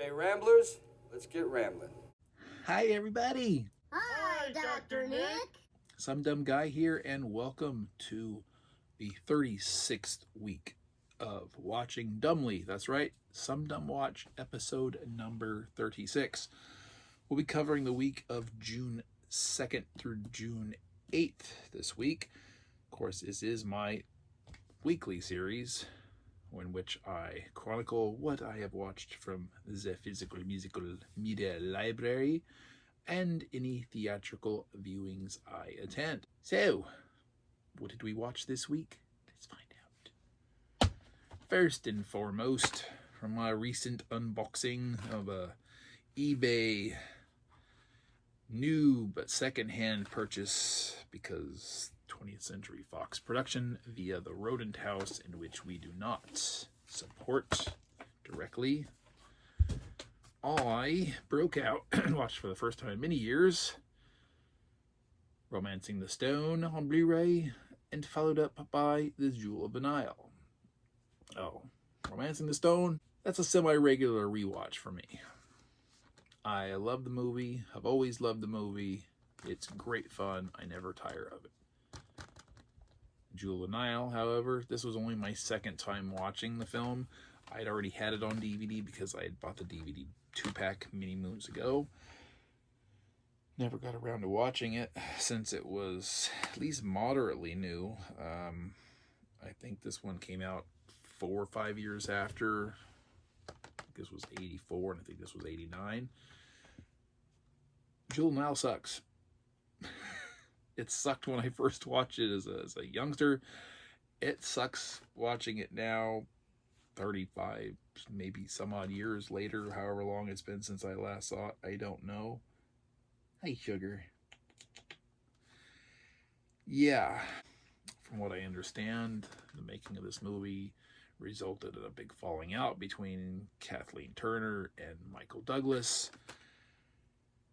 Okay, Ramblers, let's get rambling. Hi, everybody. Hi, Dr. Nick. Some Dumb Guy here, and welcome to the 36th week of Watching Dumbly. That's right, Some Dumb Watch, episode number 36. We'll be covering the week of June 2nd through June 8th this week. Of course, this is my weekly series in which I chronicle what I have watched from the physical musical media library and any theatrical viewings I attend. So, what did we watch this week? Let's find out. First and foremost, from my recent unboxing of a eBay new but second-hand purchase, because 20th Century Fox production via the Rodent House, in which we do not support directly, I broke out and watched for the first time in many years Romancing the Stone on Blu-ray, and followed up by The Jewel of the Nile. Oh, Romancing the Stone, that's a semi-regular rewatch for me. I love the movie. I've always loved the movie. It's great fun. I never tire of it. Jewel of the Nile, however, this was only my second time watching the film. I'd already had it on DVD because I had bought the DVD 2-pack many moons ago. Never got around to watching it since it was at least moderately new. I think this one came out 4 or 5 years after. This was 84 and I think this was 89. Jewel of the Nile sucks. It sucked when I first watched it as a youngster. It sucks watching it now, 35, maybe some odd years later, however long it's been since I last saw it. I don't know. Hey, sugar. Yeah, from what I understand, the making of this movie resulted in a big falling out between Kathleen Turner and Michael Douglas.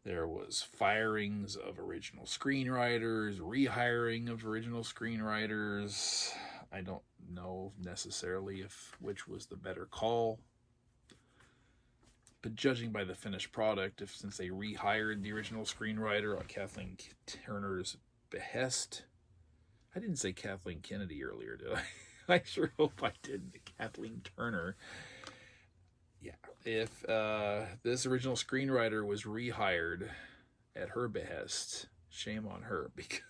There was firings of original screenwriters, rehiring of original screenwriters. I don't know necessarily which was the better call. But judging by the finished product, since they rehired the original screenwriter on Kathleen Turner's behest. I didn't say Kathleen Kennedy earlier, did I? I sure hope I didn't. Kathleen Turner. Yeah, if this original screenwriter was rehired at her behest, shame on her, because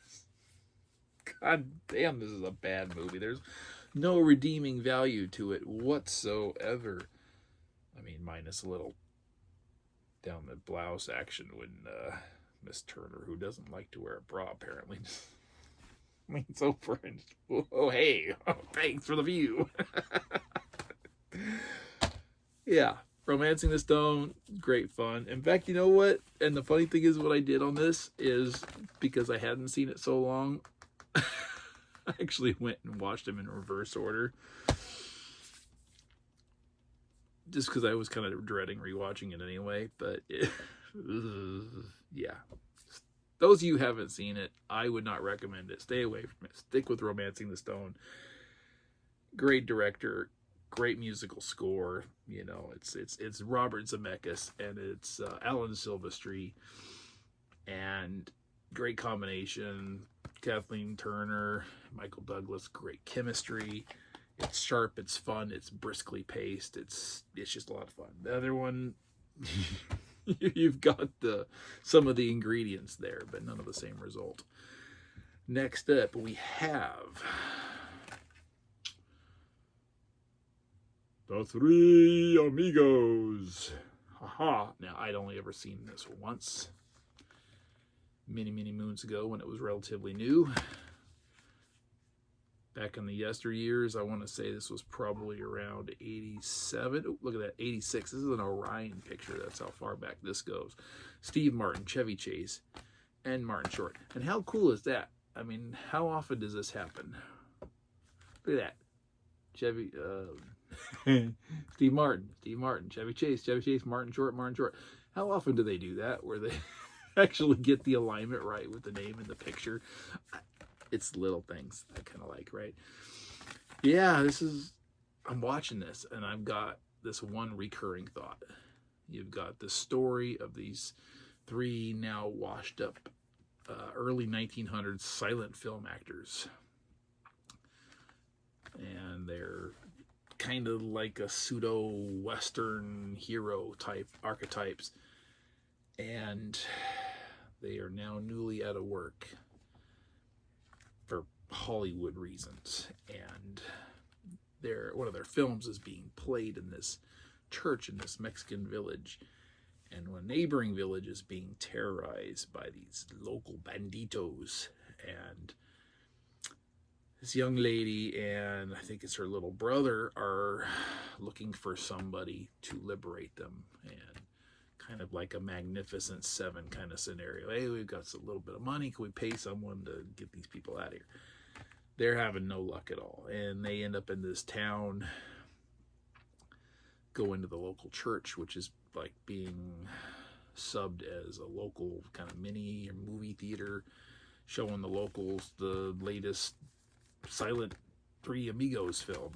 god damn, this is a bad movie. There's no redeeming value to it whatsoever. I mean, minus a little down the blouse action when Miss Turner, who doesn't like to wear a bra apparently, leans over and, oh hey, oh, thanks for the view. Yeah, Romancing the Stone, great fun. In fact, you know what? And the funny thing is, what I did on this is, because I hadn't seen it so long, I actually went and watched them in reverse order. Just because I was kind of dreading rewatching it anyway. But, yeah. Those of you who haven't seen it, I would not recommend it. Stay away from it. Stick with Romancing the Stone. Great director. Great musical score. You know, it's Robert Zemeckis and it's Alan Silvestri, and great combination. Kathleen Turner, Michael Douglas, great chemistry. It's sharp, it's fun, it's briskly paced. It's just a lot of fun. The other one, you've got some of the ingredients there, but none of the same result. Next up, we have The Three Amigos. Haha. Now, I'd only ever seen this once. Many, many moons ago when it was relatively new. Back in the yesteryears, I want to say this was probably around 87. Oh, look at that, 86. This is an Orion picture. That's how far back this goes. Steve Martin, Chevy Chase, and Martin Short. And how cool is that? I mean, how often does this happen? Look at that. Chevy, Steve Martin, Chevy Chase, Martin Short. How often do they do that, where they actually get the alignment right with the name in the picture? It's little things I kind of like, right? Yeah, I'm watching this, and I've got this one recurring thought. You've got the story of these three now washed up early 1900s silent film actors. And they're kind of like a pseudo-Western hero type archetypes. And they are now newly out of work for Hollywood reasons. And one of their films is being played in this church in this Mexican village. And a neighboring village is being terrorized by these local banditos. And this young lady and I think it's her little brother are looking for somebody to liberate them, and kind of like a Magnificent Seven kind of scenario. Hey, we've got a little bit of money. Can we pay someone to get these people out of here? They're having no luck at all, and they end up in this town, go into the local church, which is like being subbed as a local kind of mini or movie theater, showing the locals the latest silent Three Amigos film.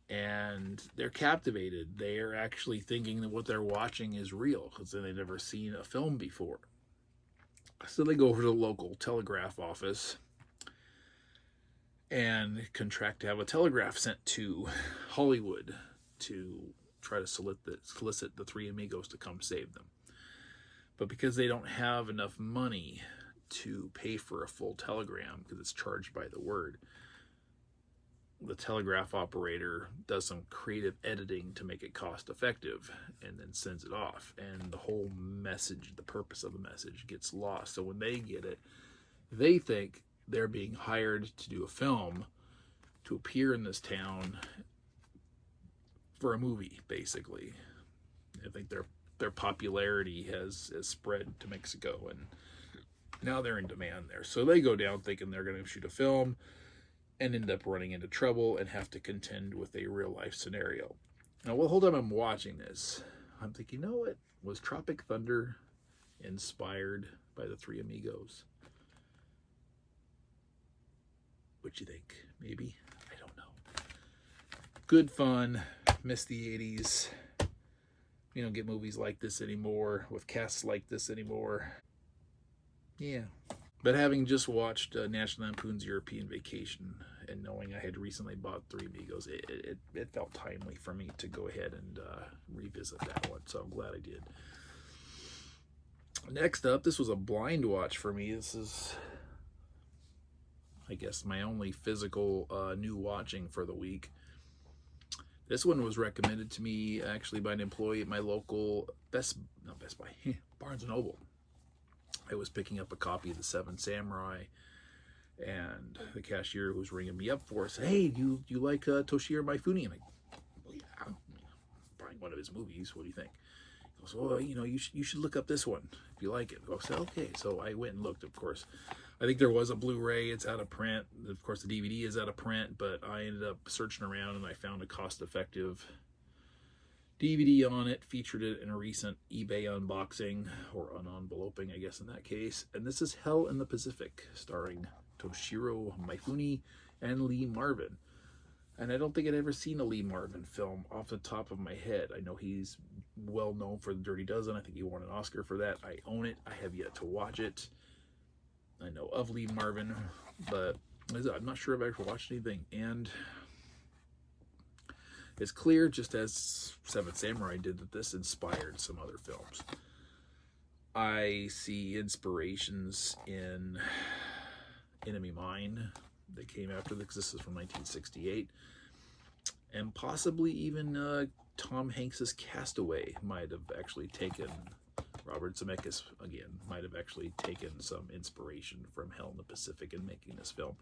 And they're captivated. They're actually thinking that what they're watching is real, because they've never seen a film before. So they go over to the local telegraph office and contract to have a telegraph sent to Hollywood to try to solicit the Three Amigos to come save them. But because they don't have enough money to pay for a full telegram, because it's charged by the word, the telegraph operator does some creative editing to make it cost effective and then sends it off, and the whole message, the purpose of the message, gets lost. So when they get it, they think they're being hired to do a film to appear in this town for a movie, basically. I think their popularity has spread to Mexico, and now they're in demand there. So they go down thinking they're going to shoot a film and end up running into trouble and have to contend with a real life scenario. Now, the whole time I'm watching this, I'm thinking, you know what? Was Tropic Thunder inspired by the Three Amigos? What you think? Maybe? I don't know. Good fun. Miss the 80s. You don't get movies like this anymore, with casts like this anymore. Yeah. But having just watched National Lampoon's European Vacation and knowing I had recently bought Three Amigos, it felt timely for me to go ahead and revisit that one. So I'm glad I did. Next up, this was a blind watch for me. This is, I guess, my only physical new watching for the week. This one was recommended to me actually by an employee at my local Best Buy, Barnes & Noble. I was picking up a copy of The Seven Samurai, and the cashier who was ringing me up for it said, "Hey, do you like Toshiro Mifune?" And I go, "Well, yeah, I'm buying one of his movies. What do you think?" He goes, "Well, you should look up this one if you like it." I said, "Okay." So I went and looked. Of course, I think there was a Blu-ray. It's out of print. Of course, the DVD is out of print, but I ended up searching around and I found a cost-effective DVD on it, featured it in a recent eBay unboxing, or unenveloping, I guess in that case. And this is Hell in the Pacific, starring Toshiro Mifune and Lee Marvin. And I don't think I'd ever seen a Lee Marvin film off the top of my head. I know he's well known for The Dirty Dozen. I think he won an Oscar for that. I own it. I have yet to watch it. I know of Lee Marvin, but I'm not sure if I ever watched anything. And it's clear, just as Seven Samurai did, that this inspired some other films. I see inspirations in Enemy Mine that came after this. This is from 1968. And possibly even Tom Hanks's Castaway might have actually taken, Robert Zemeckis, again, might have actually taken some inspiration from Hell in the Pacific in making this film.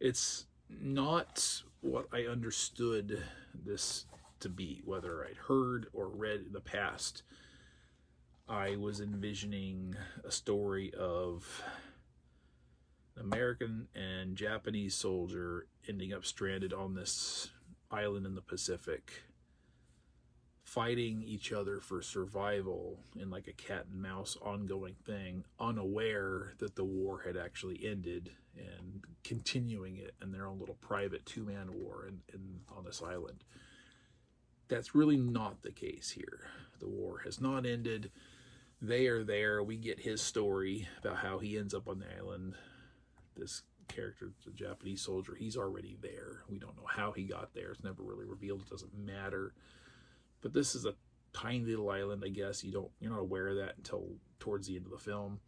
It's not what I understood this to be, whether I'd heard or read in the past. I was envisioning a story of an American and Japanese soldier ending up stranded on this island in the Pacific, fighting each other for survival in like a cat and mouse ongoing thing, unaware that the war had actually ended and continuing it in their own little private two-man war on this island. that's really not the case here. The war has not ended. They are there. We get his story about how he ends up on the island. This character, the Japanese soldier, he's already there. We don't know how he got there. It's never really revealed. It doesn't matter. But this is a tiny little island, I guess. You're not aware of that until towards the end of the film.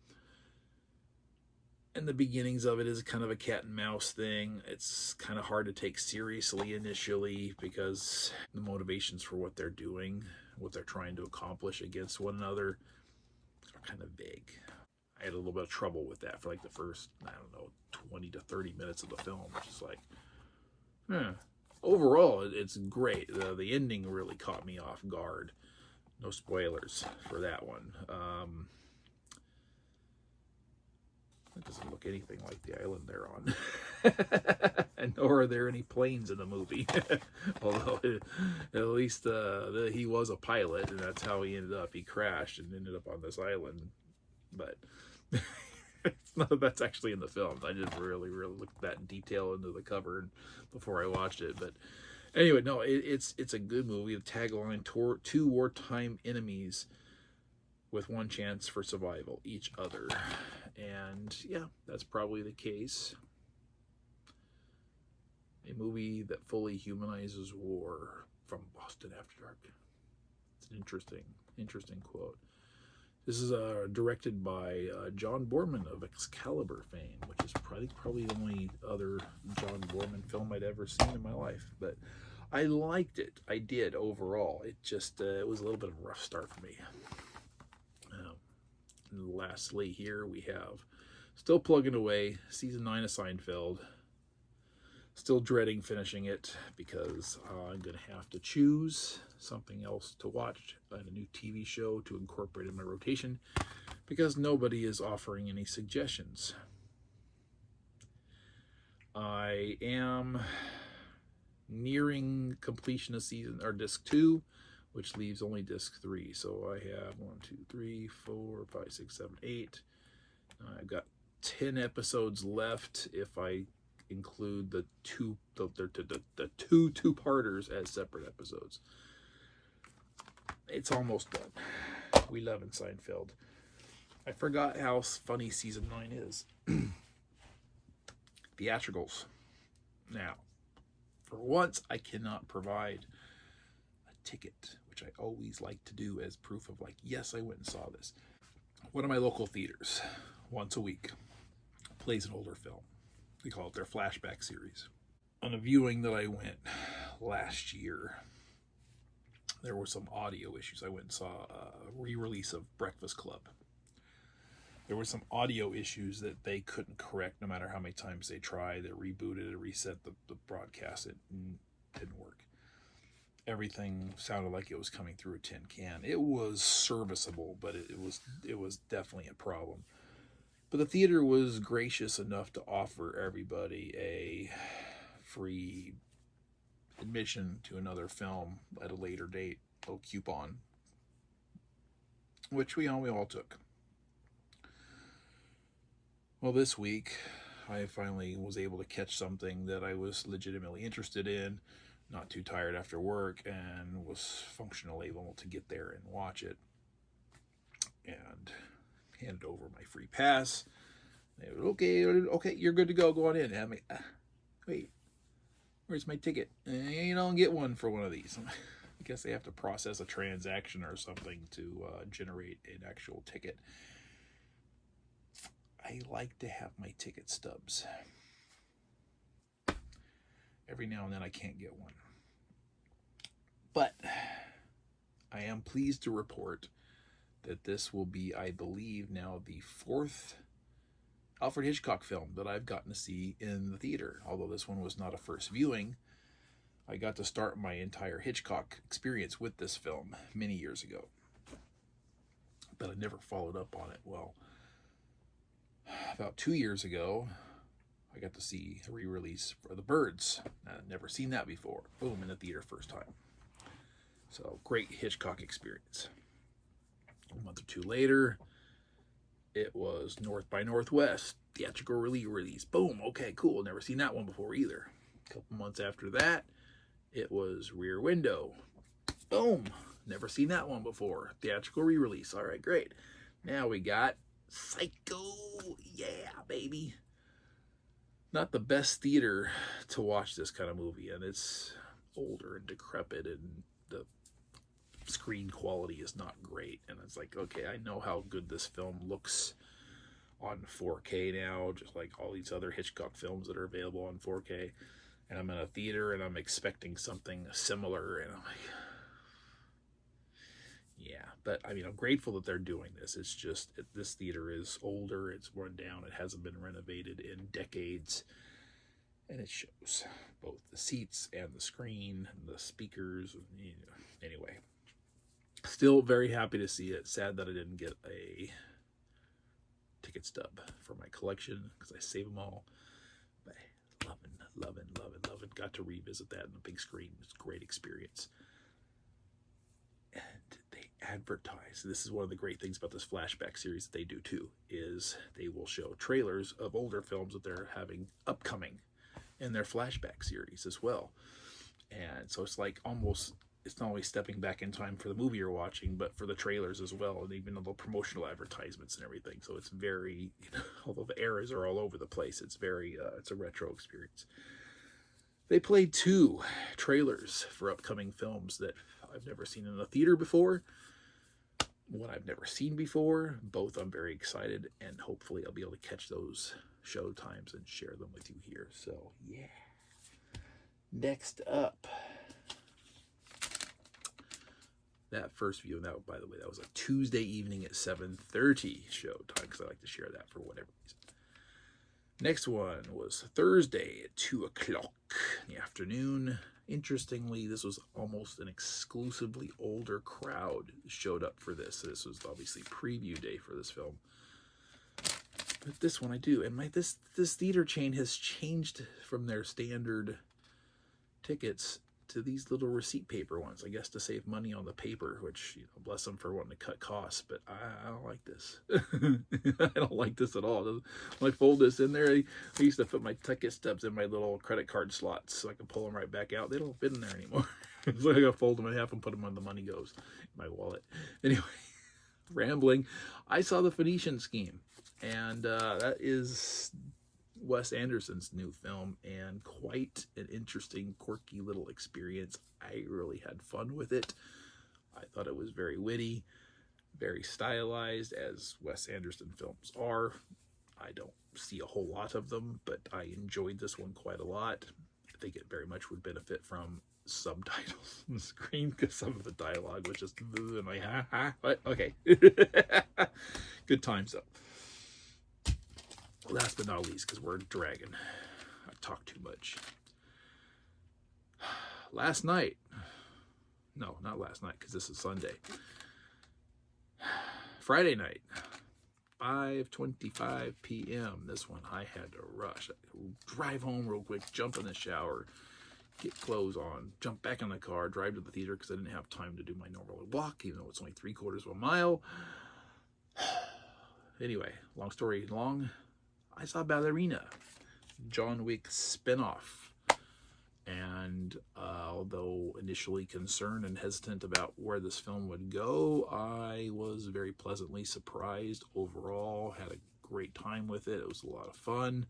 And the beginnings of it is kind of a cat and mouse thing. It's kind of hard to take seriously initially because the motivations for what they're doing, what they're trying to accomplish against one another, are kind of vague. I had a little bit of trouble with that for like the first, 20 to 30 minutes of the film, which is like, Overall, it's great. The ending really caught me off guard. No spoilers for that one. It doesn't look anything like the island they're on. And nor are there any planes in the movie. Although, at least he was a pilot, and that's how he ended up. He crashed and ended up on this island. But it's not, that's actually in the film. I didn't really look that in detail into the cover before I watched it. But anyway, no, it's a good movie. The tagline, two wartime enemies with one chance for survival, each other. And yeah, that's probably the case. A movie that fully humanizes war from Boston After Dark. It's an interesting quote. This is directed by John Boorman of Excalibur fame, which is probably the only other John Boorman film I'd ever seen in my life. But I liked it. I did overall. It just it was a little bit of a rough start for me. And lastly, here we have still plugging away season 9 of Seinfeld. Still dreading finishing it because I'm going to have to choose something else to watch and a new TV show to incorporate in my rotation because nobody is offering any suggestions. I am nearing completion of disc 2, which leaves only disc 3. So I have 1, 2, 3, 4, 5, 6, 7, 8. I've got 10 episodes left if I include the two two-parters as separate episodes. It's almost done. We love in Seinfeld. I forgot how funny season 9 is. Theatricals. Now, for once, I cannot provide a ticket, which I always like to do as proof of like, yes, I went and saw this. One of my local theaters, once a week, plays an older film. They call it their flashback series. On a viewing that I went last year, there were some audio issues. I went and saw a re-release of Breakfast Club. There were some audio issues that they couldn't correct no matter how many times they tried. They rebooted and reset the broadcast. It didn't work. Everything sounded like it was coming through a tin can. It was serviceable, but it was definitely a problem. But the theater was gracious enough to offer everybody a free admission to another film at a later date, a little coupon, which we all took. Well, this week, I finally was able to catch something that I was legitimately interested in, not too tired after work, and was functionally able to get there and watch it. And handed over my free pass. They were, okay, you're good to go. Go on in. And I'm like, wait, where's my ticket? You don't get one for one of these. I guess they have to process a transaction or something to generate an actual ticket. I like to have my ticket stubs. Every now and then I can't get one. But I am pleased to report that this will be, I believe, now the 4th Alfred Hitchcock film that I've gotten to see in the theater. Although this one was not a first viewing, I got to start my entire Hitchcock experience with this film many years ago. But I never followed up on it. Well, about 2 years ago, I got to see a re-release for The Birds. I'd never seen that before. Boom, in the theater first time. So, great Hitchcock experience. A month or two later, it was North by Northwest, theatrical release. Boom, okay, cool. Never seen that one before either. A couple months after that, it was Rear Window. Boom. Never seen that one before. Theatrical re-release. All right, great. Now we got Psycho. Yeah, baby. Not the best theater to watch this kind of movie, and it's older and decrepit, and the screen quality is not great. And it's like, okay, I know how good this film looks on 4K now, just like all these other Hitchcock films that are available on 4K. And I'm in a theater and I'm expecting something similar, and I'm like, yeah. But I mean, I'm grateful that they're doing this. It's just, this theater is older, it's run down, it hasn't been renovated in decades, and it shows both the seats and the screen and the speakers. Anyway, still very happy to see it. Sad that I didn't get a ticket stub for my collection, because I save them all. But loving. Got to revisit that on the big screen. It's a great experience. And they advertise. This is one of the great things about this flashback series that they do too, is they will show trailers of older films that they're having upcoming in their flashback series as well. And so it's like almost, it's not only stepping back in time for the movie you're watching, but for the trailers as well, and even the little promotional advertisements and everything. So it's very, although the eras are all over the place, it's very, it's a retro experience. They played 2 trailers for upcoming films that I've never seen in a theater before. One I've never seen before. Both I'm very excited, and hopefully I'll be able to catch those show times and share them with you here. So, yeah. Next up, that first view, and that, by the way, that was a Tuesday evening at 7:30 show time, because I like to share that for whatever reason. Next one was Thursday at 2 o'clock in the afternoon. Interestingly, this was almost an exclusively older crowd that showed up for this. This was obviously preview day for this film. But this one I do. And this theater chain has changed from their standard tickets to these little receipt paper ones, I guess, to save money on the paper, which, bless them for wanting to cut costs, but I don't like this. I don't like this at all. When I fold this in there, I used to put my ticket stubs in my little credit card slots so I can pull them right back out. They don't fit in there anymore. So I gotta fold them in half and put them when the money goes in my wallet. Anyway, rambling. I saw the Phoenician Scheme, and that is Wes Anderson's new film, and quite an interesting, quirky little experience. I really had fun with it. I thought it was very witty, very stylized, as Wes Anderson films are. I don't see a whole lot of them, but I enjoyed this one quite a lot. I think it very much would benefit from subtitles on the screen, because some of the dialogue was just, and like, what? Okay. Good times, though. Last but not least, because we're dragging, I talk too much. Last night, no, not last night, because this is Sunday. Friday night, 5:25 p.m. This one, I had to rush. Drive home real quick, jump in the shower, get clothes on, jump back in the car, drive to the theater, because I didn't have time to do my normal walk, even though it's only 3/4 of a mile. Anyway, long story long, I saw Ballerina, John Wick spinoff, and although initially concerned and hesitant about where this film would go, I was very pleasantly surprised overall. Had a great time with it. It was a lot of fun.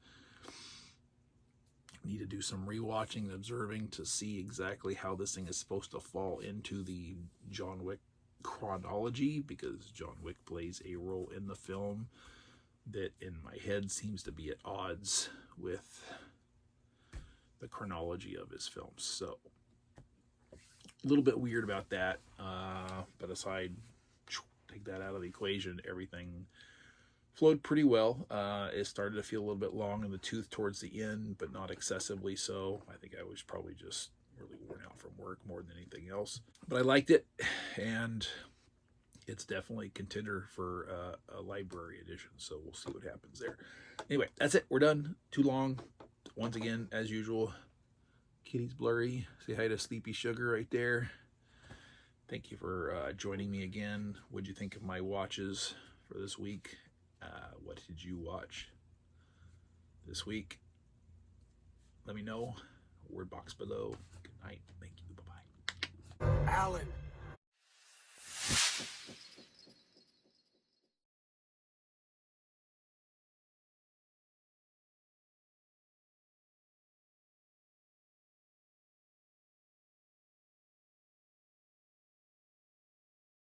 Need to do some rewatching and observing to see exactly how this thing is supposed to fall into the John Wick chronology, because John Wick plays a role in the film that in my head seems to be at odds with the chronology of his films. So a little bit weird about that, but aside, take that out of the equation, everything flowed pretty well. It started to feel a little bit long in the tooth towards the end, but not excessively so. I think I was probably just really worn out from work more than anything else, but I liked it, and it's definitely a contender for a library edition, so we'll see what happens there. Anyway, that's it. We're done. Too long. Once again, as usual, Kitty's blurry. Say hi to Sleepy Sugar right there. Thank you for joining me again. What'd you think of my watches for this week? What did you watch this week? Let me know. Word box below. Good night. Thank you. Bye-bye. Alan.